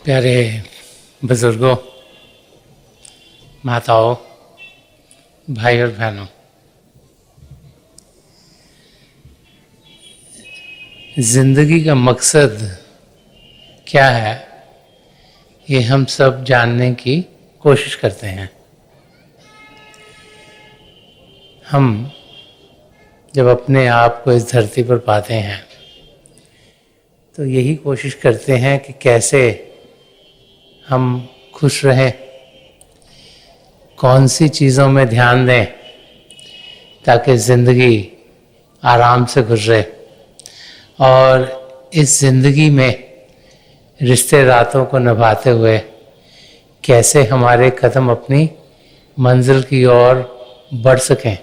प्यारे बुजुर्गों, माताओं, भाई और बहनों, जिंदगी का मकसद क्या है ये हम सब जानने की कोशिश करते हैं। हम जब अपने आप को इस धरती पर पाते हैं तो यही कोशिश करते हैं कि कैसे हम खुश रहें, कौन सी चीज़ों में ध्यान दें ताकि ज़िंदगी आराम से गुजरे, और इस ज़िंदगी में रिश्ते नातों को निभाते हुए कैसे हमारे कदम अपनी मंजिल की ओर बढ़ सकें।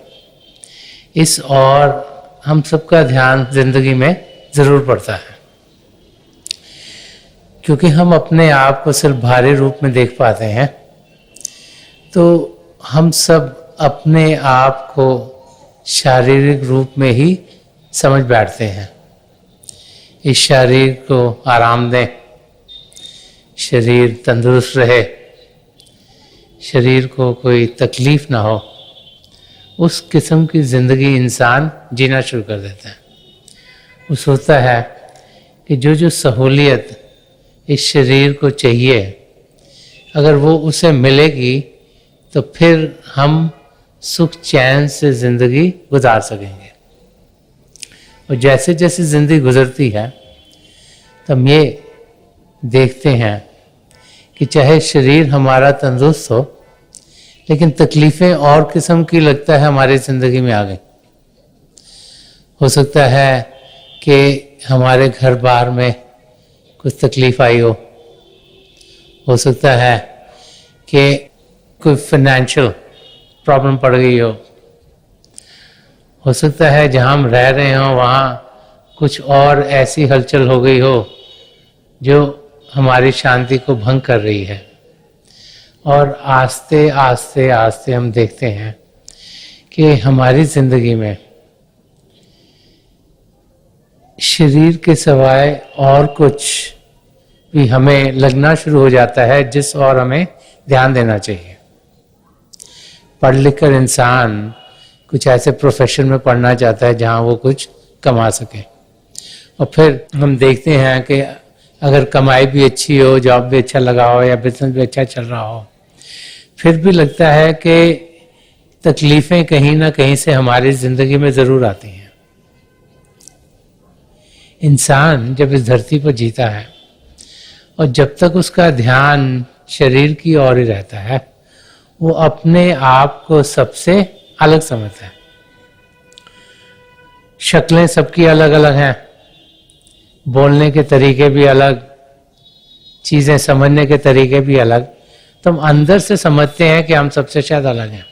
इस और हम सबका ध्यान ज़िंदगी में ज़रूर पड़ता है, क्योंकि हम अपने आप को सिर्फ बाहरी रूप में देख पाते हैं। तो हम सब अपने आप को शारीरिक रूप में ही समझ बैठते हैं। इस शरीर को आराम दें, शरीर तंदुरुस्त रहे, शरीर को कोई तकलीफ ना हो, उस किस्म की ज़िंदगी इंसान जीना शुरू कर देता है। वो सोचता है कि जो सहूलियत इस शरीर को चाहिए, अगर वो उसे मिलेगी तो फिर हम सुख चैन से ज़िंदगी गुजार सकेंगे। और जैसे जैसे ज़िंदगी गुजरती है तो हम ये देखते हैं कि चाहे शरीर हमारा तंदुरुस्त हो, लेकिन तकलीफ़ें और किस्म की लगता है हमारी ज़िंदगी में आ गई। हो सकता है कि हमारे घर बार में कुछ तकलीफ आई हो सकता है कि कोई फाइनेंशियल प्रॉब्लम पड़ गई हो सकता है जहाँ हम रह रहे हों वहाँ कुछ और ऐसी हलचल हो गई हो जो हमारी शांति को भंग कर रही है। और आस्ते आस्ते आस्ते हम देखते हैं कि हमारी ज़िंदगी में शरीर के सिवाय और कुछ भी हमें लगना शुरू हो जाता है जिस और हमें ध्यान देना चाहिए। पढ़ लिख कर इंसान कुछ ऐसे प्रोफेशन में पढ़ना चाहता है जहाँ वो कुछ कमा सके, और फिर हम देखते हैं कि अगर कमाई भी अच्छी हो, जॉब भी अच्छा लगा हो या बिजनेस भी अच्छा चल रहा हो, फिर भी लगता है कि तकलीफ़ें कहीं ना कहीं से हमारी ज़िंदगी में ज़रूर आती हैं। इंसान जब इस धरती पर जीता है और जब तक उसका ध्यान शरीर की ओर ही रहता है, वो अपने आप को सबसे अलग समझता है। शक्लें सबकी अलग अलग हैं, बोलने के तरीके भी अलग, चीज़ें समझने के तरीके भी अलग, तो हम अंदर से समझते हैं कि हम सबसे शायद अलग हैं।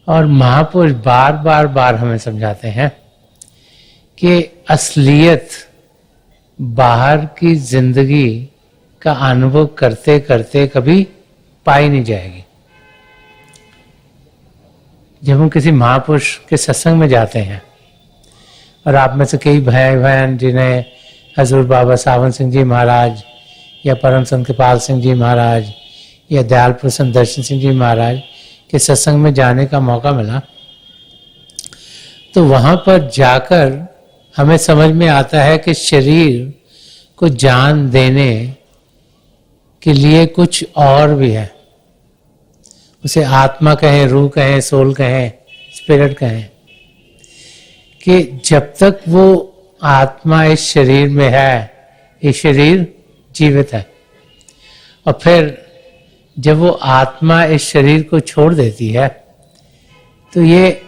और महापुरुष बार बार हमें समझाते हैं कि असलियत बाहर की जिंदगी का अनुभव करते करते कभी पाई नहीं जाएगी। जब हम किसी महापुरुष के सत्संग में जाते हैं, और आप में से कई भाई बहन जिन्हें हजूर बाबा सावन सिंह जी महाराज या परम संत कृपाल सिंह जी महाराज या दयाल प्रसन्न दर्शन सिंह जी महाराज के सत्संग में जाने का मौका मिला, तो वहाँ पर जाकर हमें समझ में आता है कि शरीर को जान देने के लिए कुछ और भी है। उसे आत्मा कहें, रूह कहें, सोल कहें, स्पिरिट कहें, कि जब तक वो आत्मा इस शरीर में है, ये शरीर जीवित है। और फिर जब वो आत्मा इस शरीर को छोड़ देती है तो ये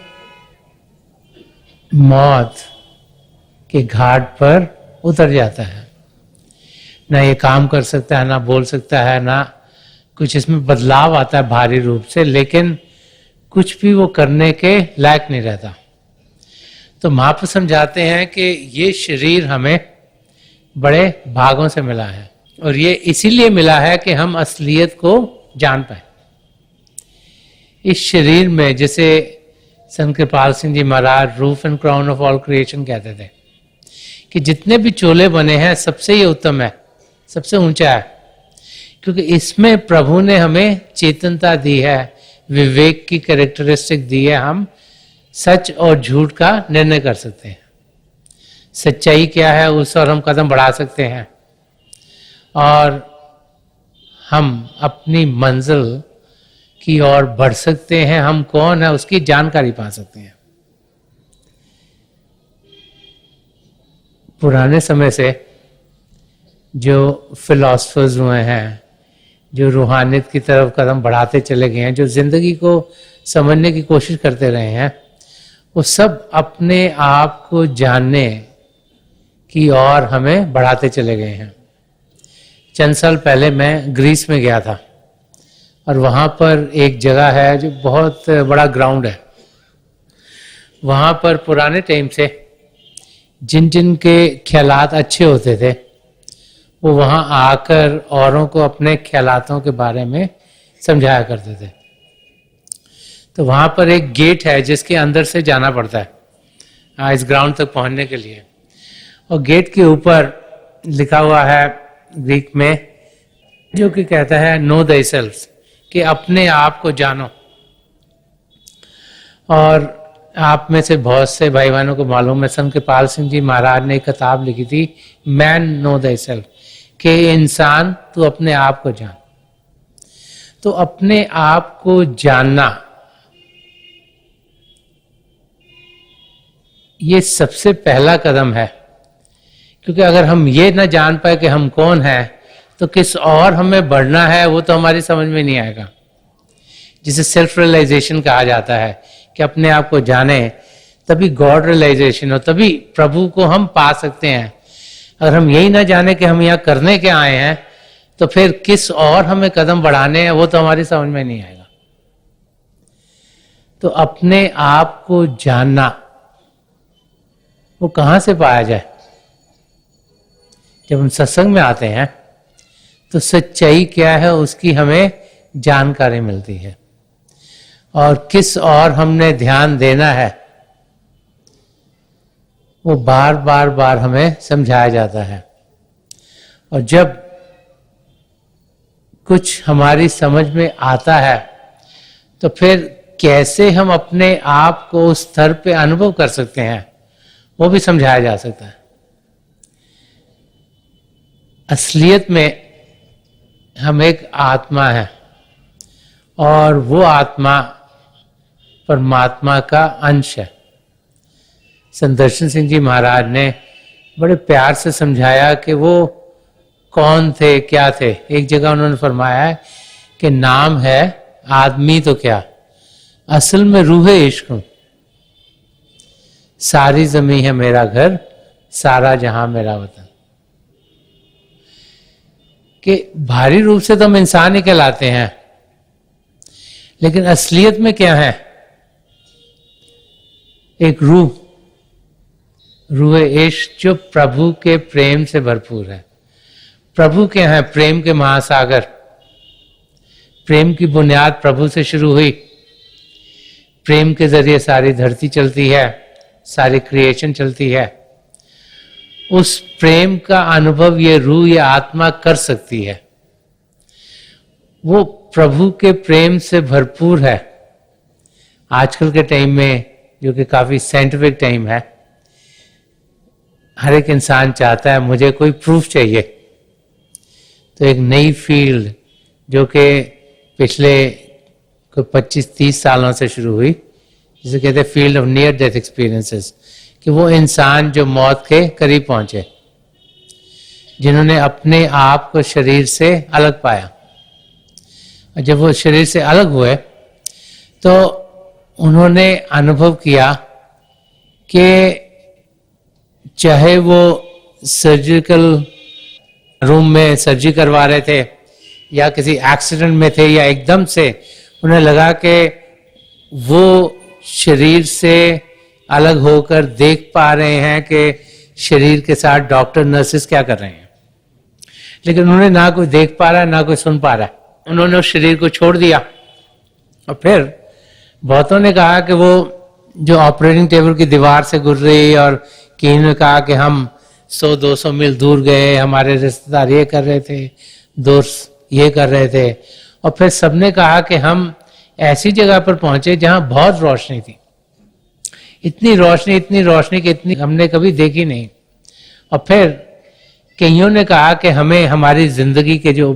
मौत के घाट पर उतर जाता है। ना ये काम कर सकता है, ना बोल सकता है, ना कुछ इसमें बदलाव आता है भारी रूप से, लेकिन कुछ भी वो करने के लायक नहीं रहता। तो महापुरुष समझाते हैं कि ये शरीर हमें बड़े भागों से मिला है, और ये इसीलिए मिला है कि हम असलियत को जान पाए। इस शरीर में, जैसे Sant Kirpal Singh ji Maharaj roof and crown of all creation कहते थे, कि जितने भी चोले बने हैं सबसे ये उत्तम है सबसे ऊंचा है, क्योंकि इसमें प्रभु ने हमें चेतनता दी है, विवेक की कैरेक्टरिस्टिक दी है। हम सच और झूठ का निर्णय कर सकते हैं, सच्चाई क्या है उस और हम कदम बढ़ा सकते हैं, और हम अपनी मंजिल की ओर बढ़ सकते हैं। हम कौन है उसकी जानकारी पा सकते हैं। पुराने समय से जो फिलोसफर्स हुए हैं, जो रूहानियत की तरफ कदम बढ़ाते चले गए हैं, जो जिंदगी को समझने की कोशिश करते रहे हैं, वो सब अपने आप को जानने की ओर हमें बढ़ाते चले गए हैं। चंद साल पहले मैं ग्रीस में गया था, और वहाँ पर एक जगह है जो बहुत बड़ा ग्राउंड है। वहाँ पर पुराने टाइम से जिन जिन के ख्यालात अच्छे होते थे, वो वहाँ आकर औरों को अपने ख्यालातों के बारे में समझाया करते थे। तो वहाँ पर एक गेट है जिसके अंदर से जाना पड़ता है इस ग्राउंड तक पहुँचने के लिए, और गेट के ऊपर लिखा हुआ है ग्रीक में, जो कि कहता है नो थायसेल्फ, कि अपने आप को जानो। और आप में से बहुत से भाई बहनों को मालूम है, संत कृपाल सिंह जी महाराज ने एक किताब लिखी थी, मैन नो थायसेल्फ, कि इंसान तू अपने आप को जान। तो अपने आप को जानना ये सबसे पहला कदम है, क्योंकि अगर हम ये ना जान पाए कि हम कौन हैं, तो किस और हमें बढ़ना है वो तो हमारी समझ में नहीं आएगा। जिसे सेल्फ रियलाइजेशन कहा जाता है, कि अपने आप को जाने, तभी गॉड रियलाइजेशन हो, तभी प्रभु को हम पा सकते हैं। अगर हम यही ना जाने कि हम यहाँ करने के आए हैं, तो फिर किस और हमें कदम बढ़ाने हैं वो तो हमारी समझ में नहीं आएगा। तो अपने आप को जानना वो कहाँ से पाया जाए? जब हम सत्संग में आते हैं तो सच्चाई क्या है उसकी हमें जानकारी मिलती है, और किस और हमने ध्यान देना है वो बार बार बार हमें समझाया जाता है। और जब कुछ हमारी समझ में आता है, तो फिर कैसे हम अपने आप को उस स्तर पे अनुभव कर सकते हैं वो भी समझाया जा सकता है। असलियत में हम एक आत्मा है, और वो आत्मा परमात्मा का अंश है। संत दर्शन सिंह जी महाराज ने बड़े प्यार से समझाया कि वो कौन थे, क्या थे। एक जगह उन्होंने फरमाया है कि नाम है आदमी तो क्या, असल में रूह इश्क हूं। सारी जमीन है मेरा घर, सारा जहां मेरा वतन। कि भारी रूप से तो हम इंसान ही कहलाते हैं, लेकिन असलियत में क्या है? एक रूह इश्क जो प्रभु के प्रेम से भरपूर है। प्रभु क्या है? प्रेम के महासागर। प्रेम की बुनियाद प्रभु से शुरू हुई, प्रेम के जरिए सारी धरती चलती है, सारी क्रिएशन चलती है। उस प्रेम का अनुभव ये रूह या आत्मा कर सकती है। वो प्रभु के प्रेम से भरपूर है। आजकल के टाइम में, जो कि काफी साइंटिफिक टाइम है, हर एक इंसान चाहता है मुझे कोई प्रूफ चाहिए। तो एक नई फील्ड जो कि पिछले कोई 25-30 सालों से शुरू हुई, जिसे कहते हैं field of near death experiences, कि वो इंसान जो मौत के करीब पहुंचे, जिन्होंने अपने आप को शरीर से अलग पाया। और जब वो शरीर से अलग हुए तो उन्होंने अनुभव किया कि चाहे वो सर्जिकल रूम में सर्जरी करवा रहे थे, या किसी एक्सीडेंट में थे, या एकदम से उन्हें लगा कि वो शरीर से अलग होकर देख पा रहे हैं कि शरीर के साथ डॉक्टर नर्सेस क्या कर रहे हैं, लेकिन उन्होंने ना कोई देख पा रहा है ना कोई सुन पा रहा है। उन्होंने उस शरीर को छोड़ दिया। और फिर बहुतों ने कहा कि वो जो ऑपरेटिंग टेबल की दीवार से गुजरी, और किन्हीं ने कहा कि हम 100-200 मील दूर गए, हमारे रिश्तेदार ये कर रहे थे, दोस्त ये कर रहे थे, और फिर सबने कहा कि हम ऐसी जगह पर पहुंचे जहां बहुत रोशनी थी, इतनी रोशनी कि इतनी हमने कभी देखी नहीं। और फिर कईयों ने कहा कि हमें हमारी जिंदगी के जो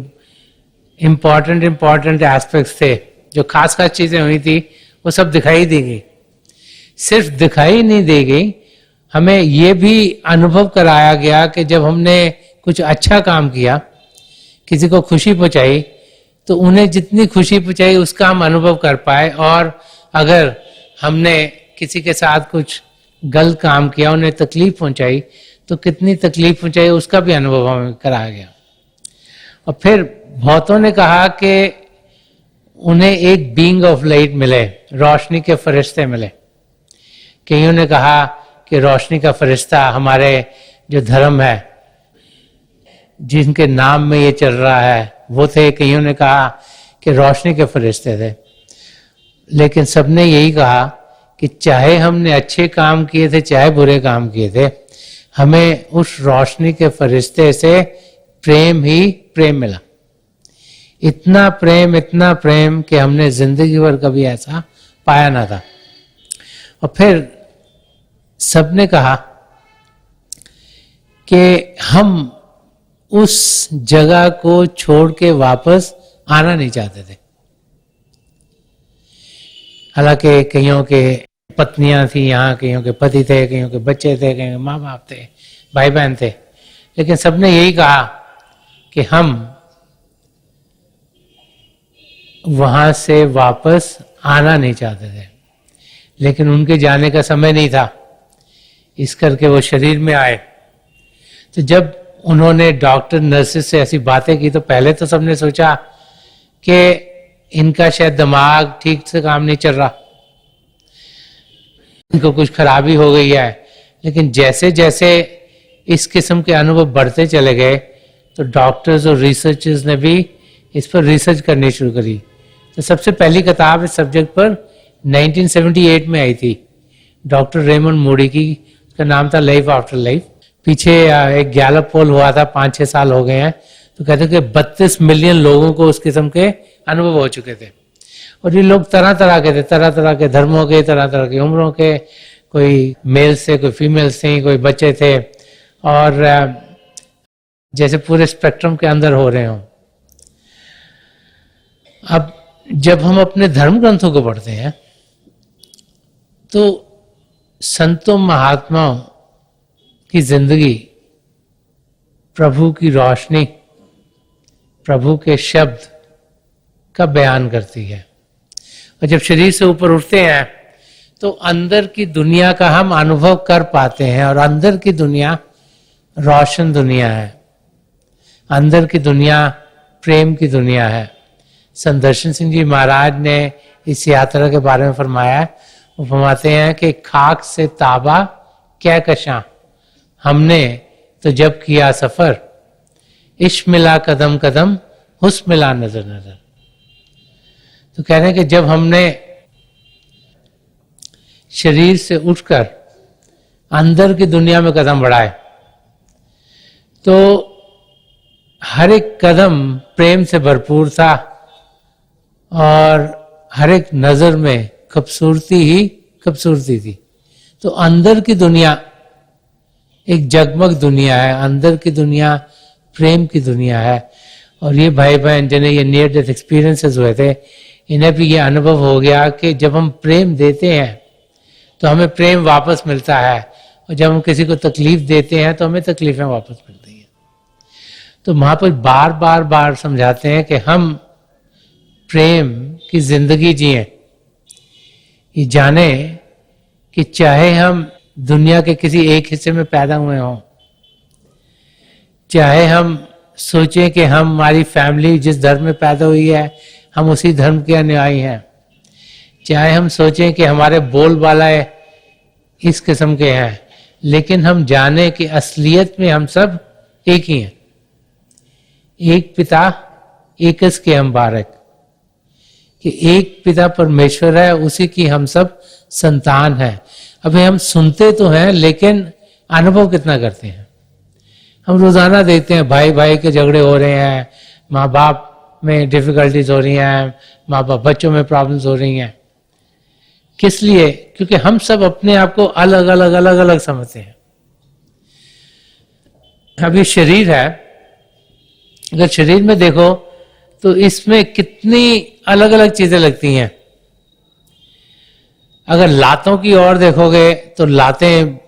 इम्पोर्टेंट एस्पेक्ट्स थे, जो खास चीजें हुई थी, वो सब दिखाई दी गई। सिर्फ दिखाई नहीं दी गई, हमें ये भी अनुभव कराया गया कि जब हमने कुछ अच्छा काम किया, किसी को खुशी पहुंचाई, तो उन्हें जितनी खुशी पहुंचाई उसका हम अनुभव कर पाए, और अगर हमने किसी के साथ कुछ गलत काम किया, उन्हें तकलीफ पहुंचाई, तो कितनी तकलीफ पहुंचाई उसका भी अनुभव हमें कराया गया। और फिर बहुतों ने कहा कि उन्हें एक बीइंग ऑफ लाइट मिले, रोशनी के फरिश्ते मिले। कईयों ने कहा कि रोशनी का फरिश्ता हमारे जो धर्म है, जिनके नाम में ये चल रहा है, वो थे। कईयों ने कहा कि रोशनी के फरिश्ते थे। लेकिन सबने यही कहा कि चाहे हमने अच्छे काम किए थे, चाहे बुरे काम किए थे, हमें उस रोशनी के फरिश्ते से प्रेम ही प्रेम मिला। इतना प्रेम कि हमने जिंदगी भर कभी ऐसा पाया ना था। और फिर सबने कहा कि हम उस जगह को छोड़ के वापस आना नहीं चाहते थे। हालांकि कईयों के पत्नियां थी यहाँ, कईयों के पति थे, कईयों के बच्चे थे, कईयों के माँ बाप थे, भाई बहन थे, लेकिन सबने यही कहा कि हम वहां से वापस आना नहीं चाहते थे। लेकिन उनके जाने का समय नहीं था, इस करके वो शरीर में आए। तो जब उन्होंने डॉक्टर नर्सेस से ऐसी बातें की, तो पहले तो सबने सोचा कि इनका शायद दिमाग ठीक से काम नहीं चल रहा, इनको कुछ खराबी हो गई है। लेकिन जैसे जैसे इस किस्म के अनुभव बढ़ते चले गए, तो डॉक्टर्स और रिसर्चर्स ने भी इस पर रिसर्च करनी शुरू करी। तो सबसे पहली किताब इस सब्जेक्ट पर 1978 में आई थी, डॉक्टर रेमंड मूडी की। उसका नाम था लाइफ आफ्टर लाइफ। पीछे एक गैलप पोल हुआ था, 5-6 साल हो गए हैं, तो कहते हैं कि 32 मिलियन लोगों को उस किस्म के अनुभव हो चुके थे। और ये लोग तरह तरह के थे, तरह तरह के धर्मों के, तरह तरह की उम्रों के, कोई मेल्स थे, कोई फीमेल्स थी, कोई बच्चे थे, और जैसे पूरे स्पेक्ट्रम के अंदर हो रहे हों। अब जब हम अपने धर्म ग्रंथों को पढ़ते हैं, तो संतों महात्माओं की जिंदगी प्रभु की रोशनी, प्रभु के शब्द का बयान करती है। और जब शरीर से ऊपर उठते हैं, तो अंदर की दुनिया का हम अनुभव कर पाते हैं, और अंदर की दुनिया रोशन दुनिया है, अंदर की दुनिया प्रेम की दुनिया है। संत दर्शन सिंह जी महाराज ने इस यात्रा के बारे में फरमाया है। वो फरमाते हैं कि खाक से ताबा क्या कशां, हमने तो जब किया सफर, इश्क मिला कदम कदम, हुस्न मिला नजर नजर। तो कह रहे हैं कि जब हमने शरीर से उठकर अंदर की दुनिया में कदम बढ़ाए, तो हर एक कदम प्रेम से भरपूर था, और हर एक नजर में खूबसूरती ही खूबसूरती थी। तो अंदर की दुनिया एक जगमग दुनिया है, अंदर की दुनिया प्रेम की दुनिया है। और ये भाई बहन जिन्हें ये नियर डेथ एक्सपीरियंसेस हुए थे, इन्हें भी ये अनुभव हो गया कि जब हम प्रेम देते हैं तो हमें प्रेम वापस मिलता है, और जब हम किसी को तकलीफ देते हैं तो हमें तकलीफें वापस मिलती हैं। तो महापुरुष बार बार समझाते हैं कि हम प्रेम की जिंदगी जिए, ये जाने कि चाहे हम दुनिया के किसी एक हिस्से में पैदा हुए हों, चाहे हम सोचें कि हमारी फैमिली जिस धर्म में पैदा हुई है हम उसी धर्म के अनुयायी हैं, चाहे हम सोचें कि हमारे बोलबाला इस किस्म के हैं, लेकिन हम जाने कि असलियत में हम सब एक ही हैं, एक पिता एकस के हम बारक, कि एक पिता परमेश्वर है, उसी की हम सब संतान हैं। अभी हम सुनते तो हैं, लेकिन अनुभव कितना करते हैं। हम रोजाना देखते हैं भाई भाई के झगड़े हो रहे हैं, माँ बाप में डिफिकल्टीज हो रही हैं, माँ बाप बच्चों में प्रॉब्लम्स हो रही हैं। किस लिए? क्योंकि हम सब अपने आप को अलग अलग अलग अलग समझते हैं। अभी शरीर है, अगर शरीर में देखो तो इसमें कितनी अलग अलग चीजें लगती हैं। अगर लातों की ओर देखोगे तो लातें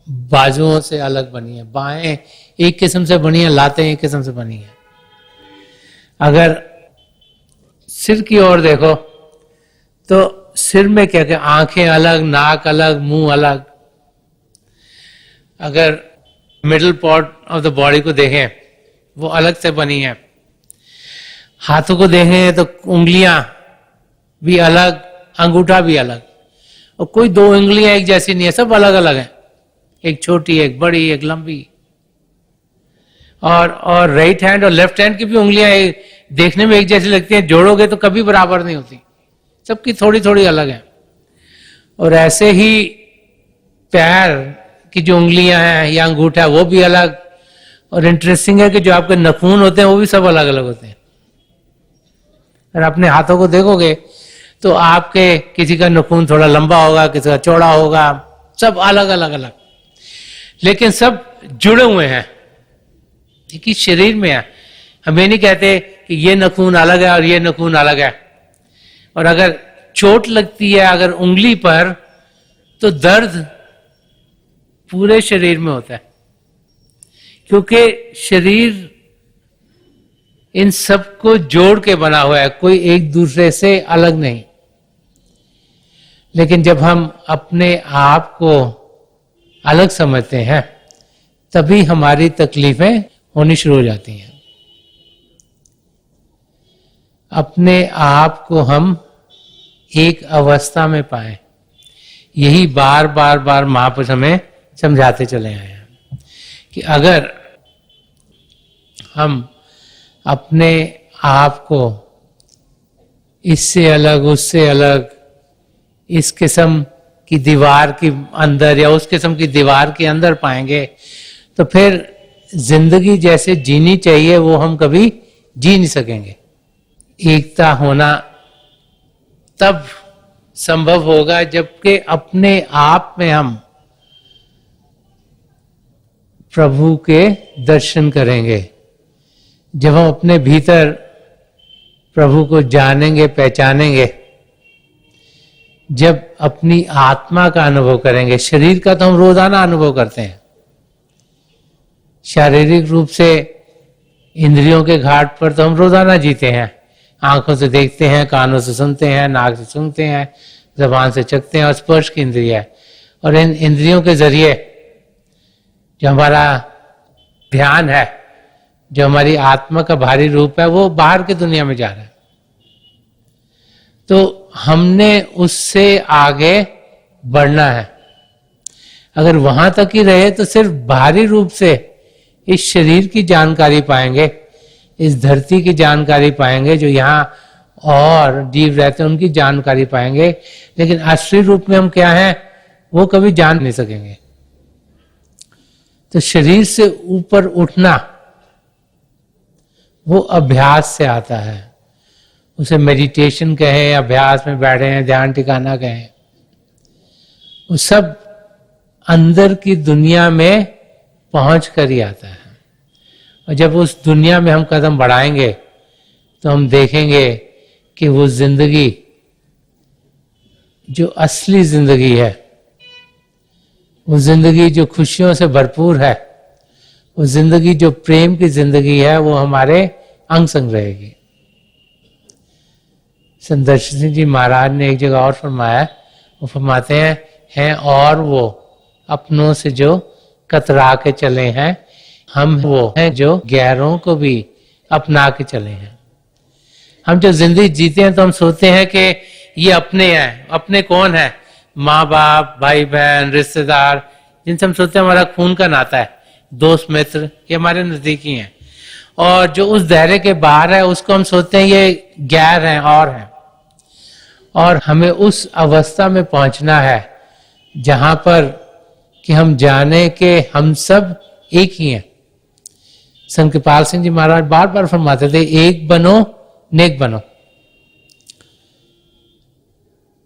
बाजुओं से अलग बनी है, बाहें एक किस्म से बनी है, लातें एक किस्म से बनी है। अगर सिर की ओर देखो तो सिर में क्या क्या, आंखें अलग, नाक अलग, मुंह अलग। अगर middle part of the body को देखें वो अलग से बनी है। हाथों को देखें तो उंगलियां भी अलग, अंगूठा भी अलग, और कोई दो उंगलियां एक जैसी नहीं है, सब अलग अलग है, एक छोटी एक बड़ी एक लंबी। और राइट हैंड और लेफ्ट हैंड की भी उंगलियां देखने में एक जैसी लगती हैं, जोड़ोगे तो कभी बराबर नहीं होती, सबकी थोड़ी थोड़ी अलग है। और ऐसे ही पैर की जो उंगलियां हैं या अंगूठा है वो भी अलग। और इंटरेस्टिंग है कि जो आपके नाखून होते हैं वो भी सब अलग अलग होते हैं। अगर अपने हाथों को देखोगे तो आपके किसी का नाखून थोड़ा लंबा होगा, किसी का चौड़ा होगा, सब अलग अलग अलग, लेकिन सब जुड़े हुए हैं, ठीक है, शरीर में है। हम ये नहीं कहते कि ये नाखून अलग है और ये नाखून अलग है। और अगर चोट लगती है अगर उंगली पर तो दर्द पूरे शरीर में होता है, क्योंकि शरीर इन सबको जोड़ के बना हुआ है, कोई एक दूसरे से अलग नहीं। लेकिन जब हम अपने आप को अलग समझते हैं तभी हमारी तकलीफें होनी शुरू हो जाती हैं। अपने आप को हम एक अवस्था में पाएं, यही बार बार बार महापुरुष हमें समझाते चले आए हैं कि अगर हम अपने आप को इससे अलग, उससे अलग, इस किस्म की दीवार के अंदर या उस किस्म की दीवार के अंदर पाएंगे तो फिर जिंदगी जैसे जीनी चाहिए वो हम कभी जी नहीं सकेंगे। एकता होना तब संभव होगा जबकि अपने आप में हम प्रभु के दर्शन करेंगे। जब हम अपने भीतर प्रभु को जानेंगे, पहचानेंगे, जब अपनी आत्मा का अनुभव करेंगे। शरीर का तो हम रोजाना अनुभव करते हैं, शारीरिक रूप से इंद्रियों के घाट पर तो हम रोजाना जीते हैं। आंखों से देखते हैं, कानों से सुनते हैं, नाक से सूंघते हैं, जबान से चखते हैं, और स्पर्श की इंद्रिय है। और इन इंद्रियों के जरिए जो हमारा ध्यान है, जो हमारी आत्मा का भारी रूप है, वो बाहर की दुनिया में जा रहा है। तो हमने उससे आगे बढ़ना है। अगर वहां तक ही रहे तो सिर्फ बाहरी रूप से इस शरीर की जानकारी पाएंगे, इस धरती की जानकारी पाएंगे, जो यहाँ और जीव रहते हैं उनकी जानकारी पाएंगे, लेकिन असली रूप में हम क्या हैं वो कभी जान नहीं सकेंगे। तो शरीर से ऊपर उठना वो अभ्यास से आता है। उसे मेडिटेशन कहें, अभ्यास में बैठे हैं, ध्यान ठिकाना कहें, वो सब अंदर की दुनिया में पहुंच कर ही आता है। और जब उस दुनिया में हम कदम बढ़ाएंगे तो हम देखेंगे कि वो जिंदगी जो असली जिंदगी है, वो जिंदगी जो खुशियों से भरपूर है, वो जिंदगी जो प्रेम की जिंदगी है, वो हमारे अंग संग रहेगी। संत दर्शन सिंह जी महाराज ने एक जगह और फरमाया, वो फरमाते हैं और वो अपनों से जो कतरा के चले हैं, हम वो हैं जो गैरों को भी अपना के चले हैं। हम जो जिंदगी जीते हैं तो हम सोचते हैं कि ये अपने हैं। अपने कौन है? माँ बाप, भाई बहन, रिश्तेदार, जिनसे हम सोचते हैं हमारा खून का नाता है, दोस्त मित्र, ये हमारे नजदीकी हैं। और जो उस दायरे के बाहर है उसको हम सोचते हैं ये गैर हैं और हैं। और हमें उस अवस्था में पहुंचना है जहां पर कि हम जाने के हम सब एक ही हैं। संत कृपाल सिंह जी महाराज बार बार फरमाते थे, एक बनो नेक बनो,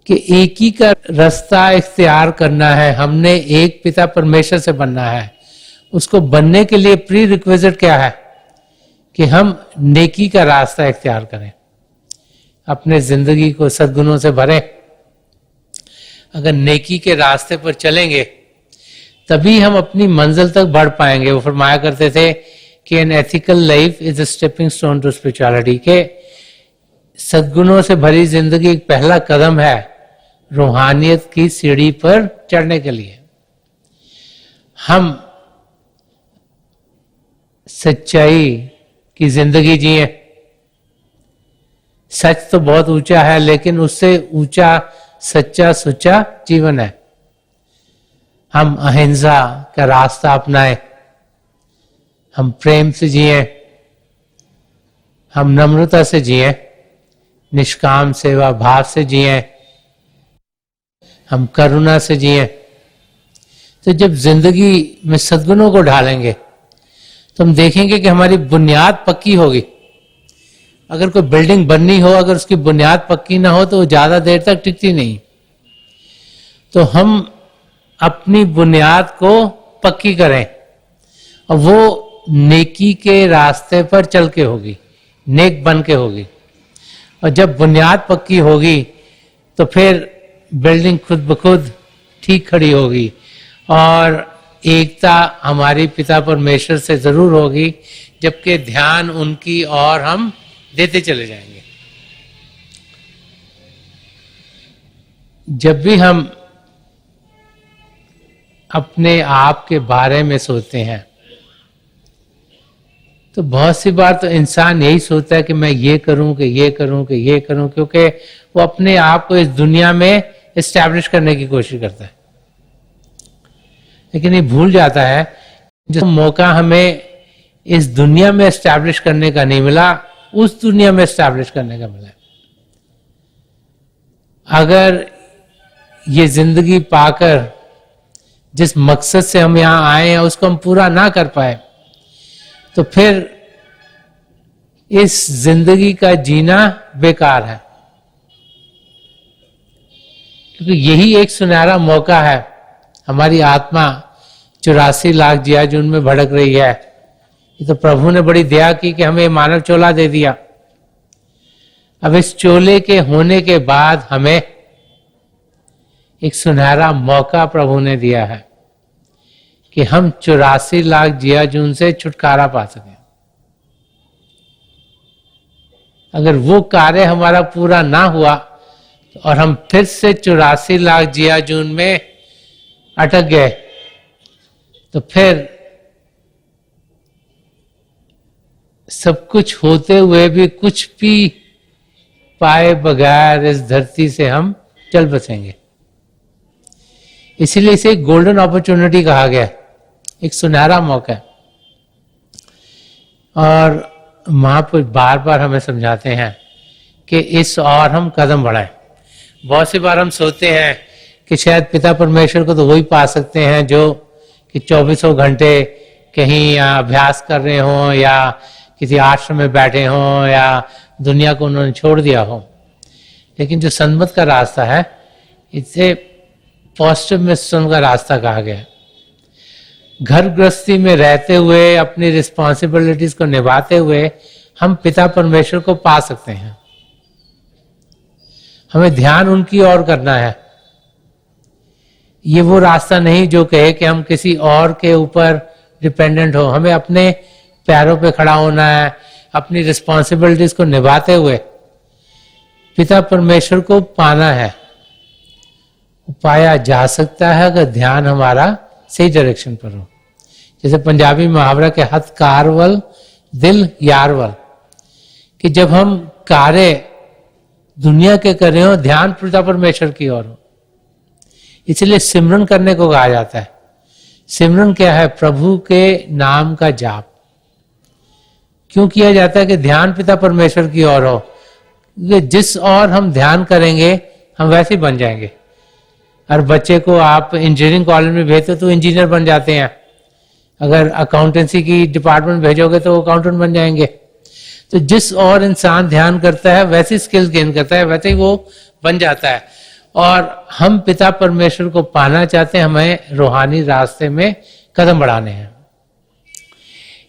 कि एक ही का रास्ता इख्तियार करना है, हमने एक पिता परमेश्वर से बनना है। उसको बनने के लिए प्री रिक्विजिट क्या है कि हम नेकी का रास्ता इख्तियार करें, अपने जिंदगी को सद्गुणों से भरें। अगर नेकी के रास्ते पर चलेंगे तभी हम अपनी मंजिल तक बढ़ पाएंगे। वो फरमाया करते थे कि an ethical life is a stepping stone to spirituality, के सद्गुणों से भरी जिंदगी एक पहला कदम है रूहानियत की सीढ़ी पर चढ़ने के लिए। हम सच्चाई की जिंदगी जिए। सच तो बहुत ऊंचा है, लेकिन उससे ऊंचा सच्चा सुच्चा जीवन है। हम अहिंसा का रास्ता अपनाएं, हम प्रेम से जिए, हम नम्रता से जिए, निष्काम सेवा भाव से जिए, हम करुणा से जिए। तो जब जिंदगी में सद्गुणों को ढालेंगे तो हम देखेंगे कि हमारी बुनियाद पक्की होगी। अगर कोई बिल्डिंग बननी हो, अगर उसकी बुनियाद पक्की ना हो तो वो ज्यादा देर तक टिकती नहीं। तो हम अपनी बुनियाद को पक्की करें और वो नेकी के रास्ते पर चल के होगी, नेक बन के होगी। और जब बुनियाद पक्की होगी तो फिर बिल्डिंग खुद ब खुद ठीक खड़ी होगी और एकता हमारी पिता परमेश्वर से जरूर होगी, जबकि ध्यान उनकी और हम देते चले जाएंगे। जब भी हम अपने आप के बारे में सोचते हैं तो बहुत सी बार तो इंसान यही सोचता है कि मैं ये करूं कि ये करूं कि ये करूं, क्योंकि वो अपने आप को इस दुनिया में एस्टैब्लिश करने की कोशिश करता है। लेकिन ये भूल जाता है जो मौका हमें इस दुनिया में एस्टैब्लिश करने का नहीं मिला, उस दुनिया में एस्टैब्लिश करने का मिला। अगर ये जिंदगी पाकर जिस मकसद से हम यहां आए हैं उसको हम पूरा ना कर पाए तो फिर इस जिंदगी का जीना बेकार है। क्योंकि यही एक सुनहरा मौका है। हमारी आत्मा 84 लाख जियाजून में भड़क रही है। ये तो प्रभु ने बड़ी दया की कि हमें मानव चोला दे दिया। अब इस चोले के होने के बाद हमें एक सुनहरा मौका प्रभु ने दिया है कि हम 84 लाख जियाजून से छुटकारा पा सकें। अगर वो कार्य हमारा पूरा ना हुआ और हम फिर से 84 लाख जियाजून में अटक गए तो फिर सब कुछ होते हुए भी कुछ भी पाए बगैर इस धरती से हम चल बसेंगे। इसीलिए इसे गोल्डन अपॉर्चुनिटी कहा गया, एक सुनहरा मौका है। और महापुरुष बार बार हमें समझाते हैं कि इस और हम कदम बढ़ाएं। बहुत सी बार हम सोचते हैं कि शायद पिता परमेश्वर को तो वही पा सकते हैं जो कि 24 घंटे कहीं अभ्यास कर रहे हों या किसी आश्रम में बैठे हों या दुनिया को उन्होंने छोड़ दिया हो। लेकिन जो सन्मत का रास्ता है इसे पॉजिटिव मिशन का रास्ता कहा गया है। घर गृहस्थी में रहते हुए अपनी रिस्पॉन्सिबिलिटीज को निभाते हुए हम पिता परमेश्वर को पा सकते हैं। हमें ध्यान उनकी ओर करना है। ये वो रास्ता नहीं जो कहे कि हम किसी और के ऊपर डिपेंडेंट हो। हमें अपने पैरों पे खड़ा होना है, अपनी रिस्पॉन्सिबिलिटीज को निभाते हुए पिता परमेश्वर को पाना है। पाया जा सकता है अगर ध्यान हमारा सही डायरेक्शन पर हो। जैसे पंजाबी मुहावरा के हथ कारवल दिल यारवल, कि जब हम कार्य दुनिया के कर रहे हो ध्यान पिता परमेश्वर की ओर हो। इसलिए सिमरन करने को कहा जाता है। सिमरन क्या है? प्रभु के नाम का जाप। क्यों किया जाता है? कि ध्यान पिता परमेश्वर की ओर हो। जिस और हम ध्यान करेंगे हम वैसे ही बन जाएंगे। हर बच्चे को आप इंजीनियरिंग कॉलेज में भेजते तो इंजीनियर बन जाते हैं। अगर अकाउंटेंसी की डिपार्टमेंट भेजोगे तो वो अकाउंटेंट बन जाएंगे। तो जिस और इंसान ध्यान करता है वैसी स्किल्स गेन करता है, वैसे ही वो बन जाता है। और हम पिता परमेश्वर को पाना चाहते हैं, हमें रूहानी रास्ते में कदम बढ़ाने हैं।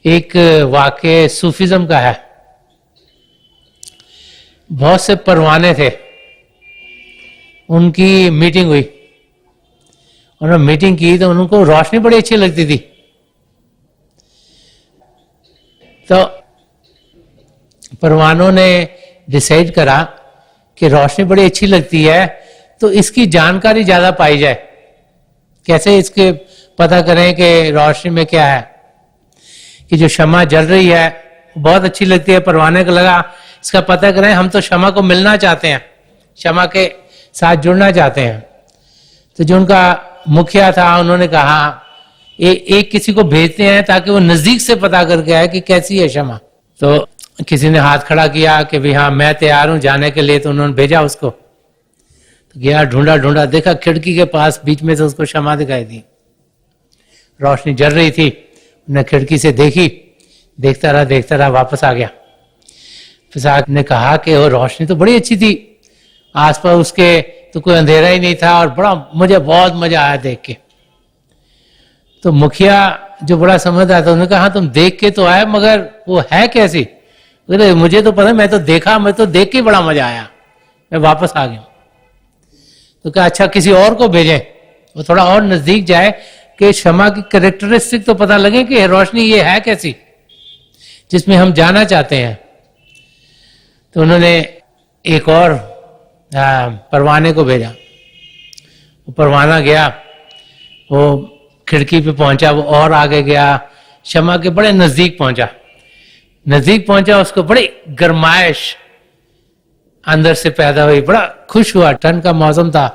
एक वाक्य सूफिज्म का है। बहुत से परवाने थे, उनकी मीटिंग हुई, उन्होंने मीटिंग की तो उनको रोशनी बड़ी अच्छी लगती थी। तो परवानों ने डिसाइड करा कि रोशनी बड़ी अच्छी लगती है तो इसकी जानकारी ज्यादा पाई जाए। कैसे इसके पता करें कि रोशनी में क्या है? कि जो शम्मा जल रही है बहुत अच्छी लगती है, परवाने को लगा इसका पता करें, हम तो शम्मा को मिलना चाहते हैं, शम्मा के साथ जुड़ना चाहते हैं। तो जो उनका मुखिया था उन्होंने कहा एक किसी को भेजते हैं ताकि वो नजदीक से पता करके आए कि कैसी है शम्मा। तो किसी ने हाथ खड़ा किया कि भाई हाँ मैं तैयार हूं जाने के लिए। तो उन्होंने भेजा उसको, तो गया, ढूंढा ढूंढा, देखा खिड़की के पास बीच में से उसको शम्मा दिखाई दी, रोशनी जल रही थी। उन्हें खिड़की से देखी, देखता रहा, वापस आ गया। फिर ने कहा कि वो रोशनी तो बड़ी अच्छी थी, आसपास उसके तो कोई अंधेरा ही नहीं था और मुझे बहुत मजा आया देख के। तो मुखिया जो बड़ा समझदार था उन्होंने कहा हाँ तुम देख के तो आए मगर वो है कैसी? मुझे तो पता, मैं तो देख के बड़ा मजा आया, मैं वापस आ गया। तो कहा अच्छा किसी और को भेजें, वो थोड़ा और नजदीक जाए कि शम्मा की कैरेक्टरिस्टिक तो पता लगे कि रोशनी ये है कैसी जिसमें हम जाना चाहते हैं। तो उन्होंने एक और परवाने को भेजा। वो परवाना गया, वो खिड़की पे पहुंचा, वो और आगे गया, शम्मा के बड़े नजदीक पहुंचा, उसको बड़ी गरमाइश अंदर से पैदा हुई, बड़ा खुश हुआ। ठंड का मौसम था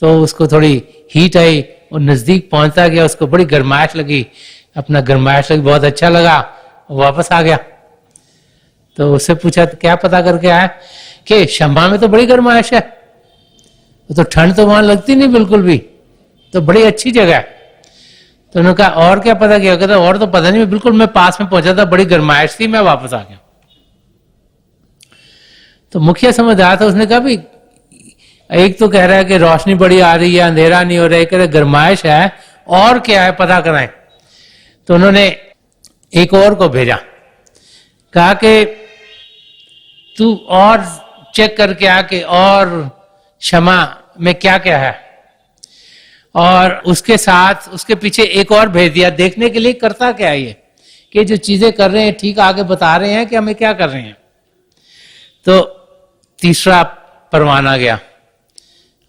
तो उसको थोड़ी हीट आई, वो नजदीक पहुंचता गया, उसको बड़ी गरमाइश लगी, बहुत अच्छा लगा, वापस आ गया। तो उससे पूछा तो क्या पता करके आया कि शम्मा में तो बड़ी गरमाइश है, तो ठंड तो वहां लगती नहीं बिल्कुल भी, तो बड़ी अच्छी जगह है। तो उन्होंने कहा और क्या पता किया? कहता और तो पता नहीं, बिल्कुल मैं पास में पहुंचा था, बड़ी गरमाइश थी, मैं वापस आ गया। तो मुखिया समझ आया था, उसने कहा भाई एक तो कह रहा है कि रोशनी बड़ी आ रही है, अंधेरा नहीं हो रहा है, कह रहे गरमाइश है, और क्या है पता कराएं। तो उन्होंने एक और को भेजा, कहा कि तू और चेक करके आ कि और शम्मा में क्या क्या है, और उसके साथ उसके पीछे एक और भेज दिया देखने के लिए करता क्या है ये, कि जो चीजें कर रहे हैं ठीक आगे बता रहे हैं कि हमें क्या कर रहे हैं। तो तीसरा परवाना गया,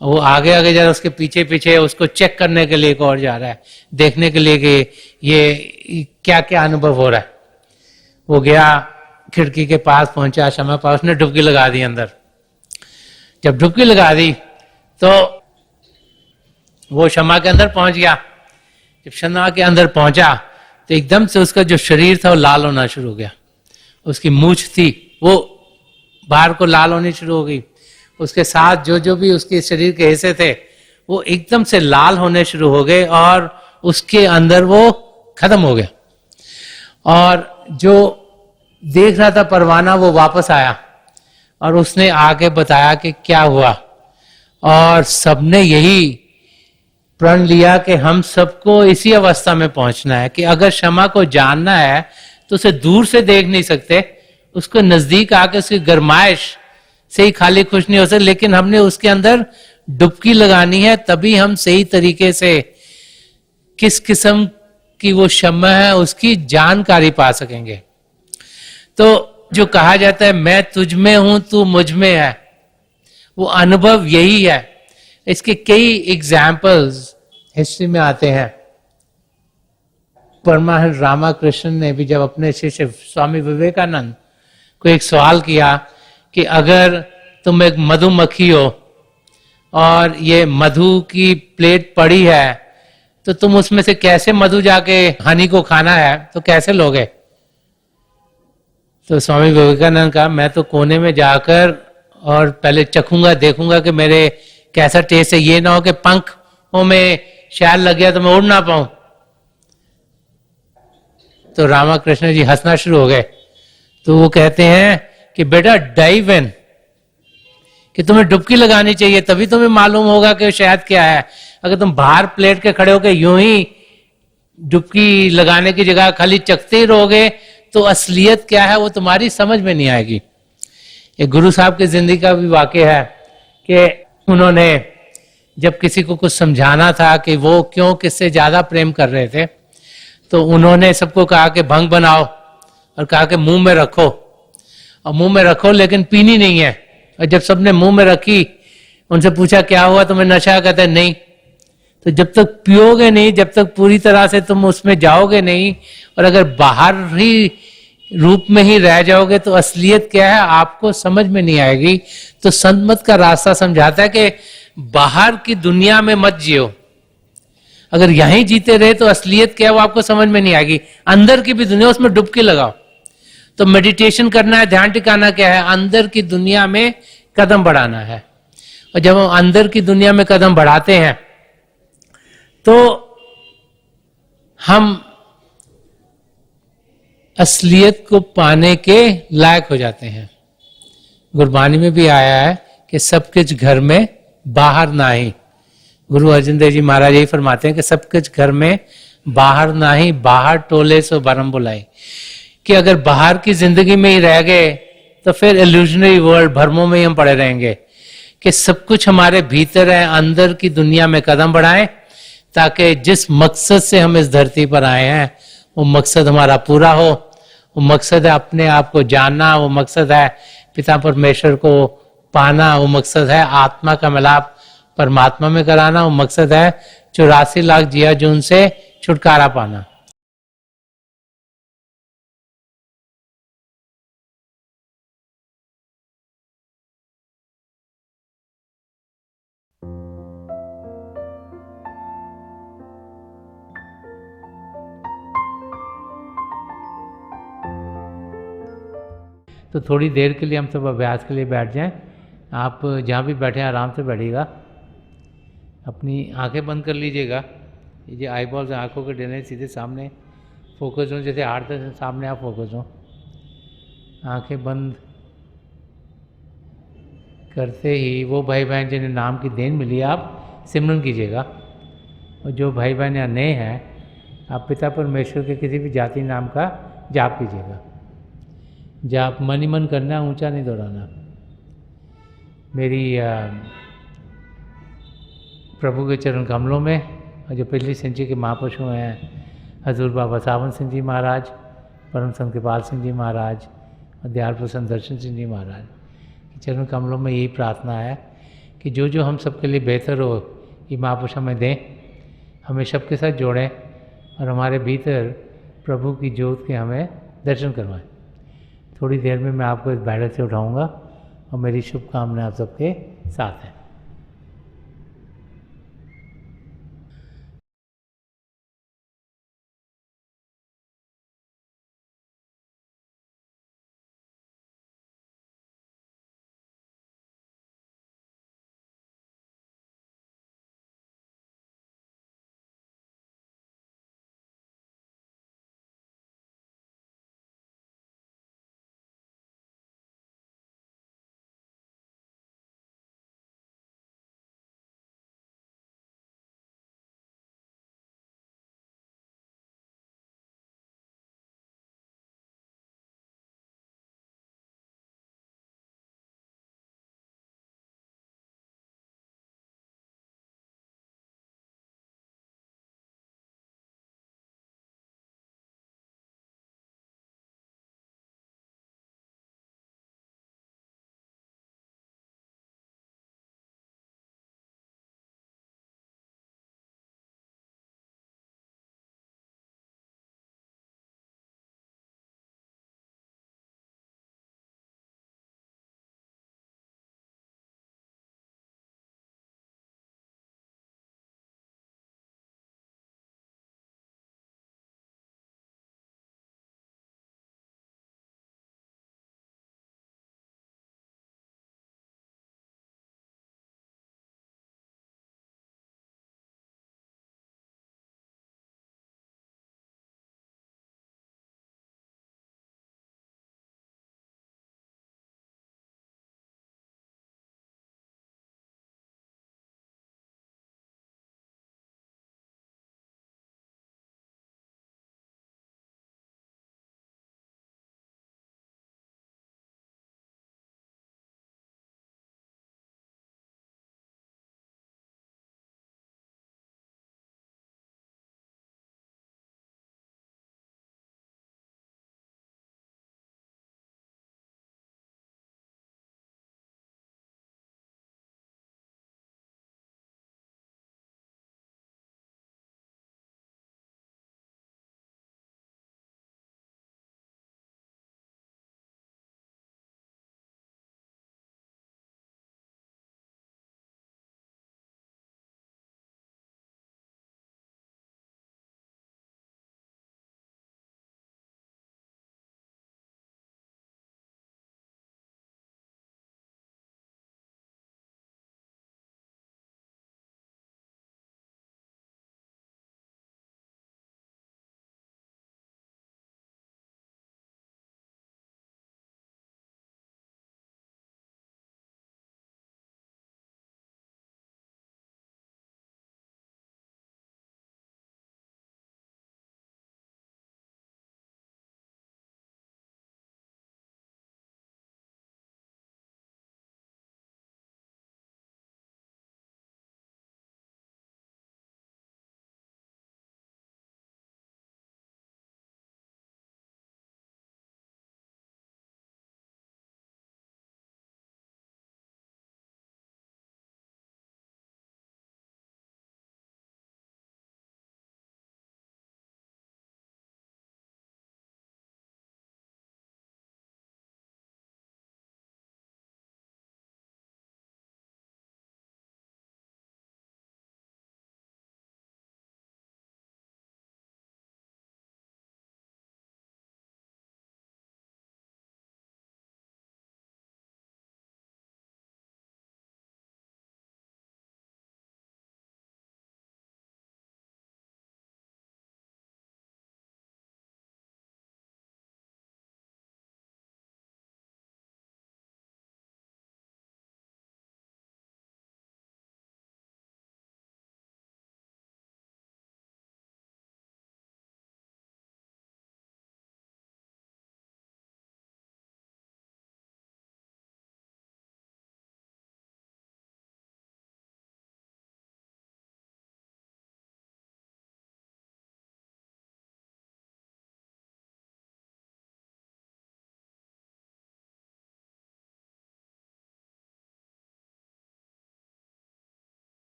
वो आगे आगे जा रहा, उसके पीछे पीछे उसको चेक करने के लिए एक और जा रहा है, देखने के लिए कि ये क्या क्या अनुभव हो रहा है। वो गया, खिड़की के पास पहुंचा, शम्मा पास, उसने डुबकी लगा दी अंदर। जब डुबकी लगा दी तो वो शम्मा के अंदर पहुंच गया। जब शम्मा के अंदर पहुंचा तो एकदम से उसका जो शरीर था वो लाल होना शुरू हो गया, उसकी मूछ थी वो बाहर को लाल होनी शुरू हो गई, उसके साथ जो भी उसके शरीर के हिस्से थे वो एकदम से लाल होने शुरू हो गए और उसके अंदर वो खत्म हो गया। और जो देख रहा था परवाना वो वापस आया और उसने आके बताया कि क्या हुआ, और सबने यही प्रण लिया कि हम सबको इसी अवस्था में पहुंचना है कि अगर शम्मा को जानना है तो उसे दूर से देख नहीं सकते, उसको नजदीक आके उसकी गरमाइश से ही खाली खुश नहीं हो सकते, लेकिन हमने उसके अंदर डुबकी लगानी है, तभी हम सही तरीके से किस किस्म की वो शम्मा है उसकी जानकारी पा सकेंगे। तो जो कहा जाता है मैं तुझ में हूं तू मुझ में है, वो अनुभव यही है। इसके कई एग्जाम्पल्स हिस्ट्री में आते हैं। परमहंस रामकृष्ण ने भी जब अपने शिष्य स्वामी विवेकानंद को एक सवाल किया कि अगर तुम एक मधुमक्खी हो और ये मधु की प्लेट पड़ी है तो तुम उसमें से कैसे मधु जाके हनी को खाना है तो कैसे लोगे? तो स्वामी विवेकानंद का मैं तो कोने में जाकर और पहले चखूंगा, देखूंगा कि मेरे कैसा टेस्ट है, ये ना हो कि पंखों में शैल लग गया तो मैं उड़ ना पाऊं। तो रामाकृष्ण जी हंसना शुरू हो गए। तो वो कहते हैं कि बेटा डाइव इन, कि तुम्हें डुबकी लगानी चाहिए, तभी तुम्हें मालूम होगा कि शहद क्या है। अगर तुम बाहर प्लेट के खड़े होकर यूं ही डुबकी लगाने की जगह खाली चखते ही रहोगे तो असलियत क्या है वो तुम्हारी समझ में नहीं आएगी। एक गुरु साहब की जिंदगी का भी वाकया है कि उन्होंने जब किसी को कुछ समझाना था कि वो क्यों किससे ज्यादा प्रेम कर रहे थे, तो उन्होंने सबको कहा कि भंग बनाओ और कहा कि मुंह में रखो, और मुंह में रखो लेकिन पीनी नहीं है। और जब सबने मुंह में रखी, उनसे पूछा क्या हुआ तुम्हें नशा, कहते नहीं। तो जब तक पियोगे नहीं, जब तक पूरी तरह से तुम उसमें जाओगे नहीं, और अगर बाहर ही रूप में ही रह जाओगे तो असलियत क्या है आपको समझ में नहीं आएगी। तो संत मत का रास्ता समझाता है कि बाहर की दुनिया में मत जियो, अगर यहीं जीते रहे तो असलियत क्या है वो आपको समझ में नहीं आएगी। अंदर की भी दुनिया, उसमें डुबकी लगाओ। तो मेडिटेशन करना है, ध्यान टिकाना क्या है, अंदर की दुनिया में कदम बढ़ाना है। और जब हम अंदर की दुनिया में कदम बढ़ाते हैं तो हम असलियत को पाने के लायक हो जाते हैं। गुरबानी में भी आया है कि सब कुछ घर में बाहर ना ही। गुरु अर्जन देव जी महाराज यही फरमाते हैं कि सब कुछ घर में बाहर ना ही, बाहर टोले सो बरम बुलाई। कि अगर बाहर की जिंदगी में ही रह गए तो फिर इल्यूजनरी वर्ल्ड, भ्रमों में ही हम पड़े रहेंगे। कि सब कुछ हमारे भीतर है, अंदर की दुनिया में कदम बढ़ाएं ताकि जिस मकसद से हम इस धरती पर आए हैं वो मकसद हमारा पूरा हो। वो मकसद है अपने आप को जानना, वो मकसद है पिता परमेश्वर को पाना, वो मकसद है आत्मा का मिलाप परमात्मा में कराना, वो मकसद है 84 लाख जिया जून से छुटकारा पाना। तो थोड़ी देर के लिए हम सब अभ्यास के लिए बैठ जाएं। आप जहाँ भी बैठे हैं आराम से बैठिएगा, अपनी आंखें बंद कर लीजिएगा। ये जो आई बॉल्स आँखों के डरने सीधे सामने फोकस हो, जैसे हार्ट से सामने आप फोकस हो। आंखें बंद करते ही वो भाई बहन जिन्हें नाम की देन मिली आप सिमरन कीजिएगा। और जो भाई बहन यहाँ नए हैं, आप पिता परमेश्वर के किसी भी जाति नाम का जाप कीजिएगा। जाप मन ही मन करना, ऊंचा नहीं दोहराना। मेरी प्रभु के चरण कमलों में, और जो पिछली संचि के महापुरुष हैं हजूर बाबा सावन सिंह जी महाराज, परम संत कृपाल सिंह जी महाराज और दयाल प्रसन्न दर्शन सिंह जी महाराज के चरण कमलों में यही प्रार्थना है कि जो जो हम सबके लिए बेहतर हो ये महापुरुष हमें दें, हमें सबके साथ जोड़ें और हमारे भीतर प्रभु की ज्योत के हमें दर्शन करवाएं। थोड़ी देर में मैं आपको इस बैठक से उठाऊंगा और मेरी शुभकामनाएं आप सबके साथ हैं।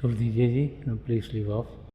छोड़ दीजिए जी, प्लीज लीव ऑफ।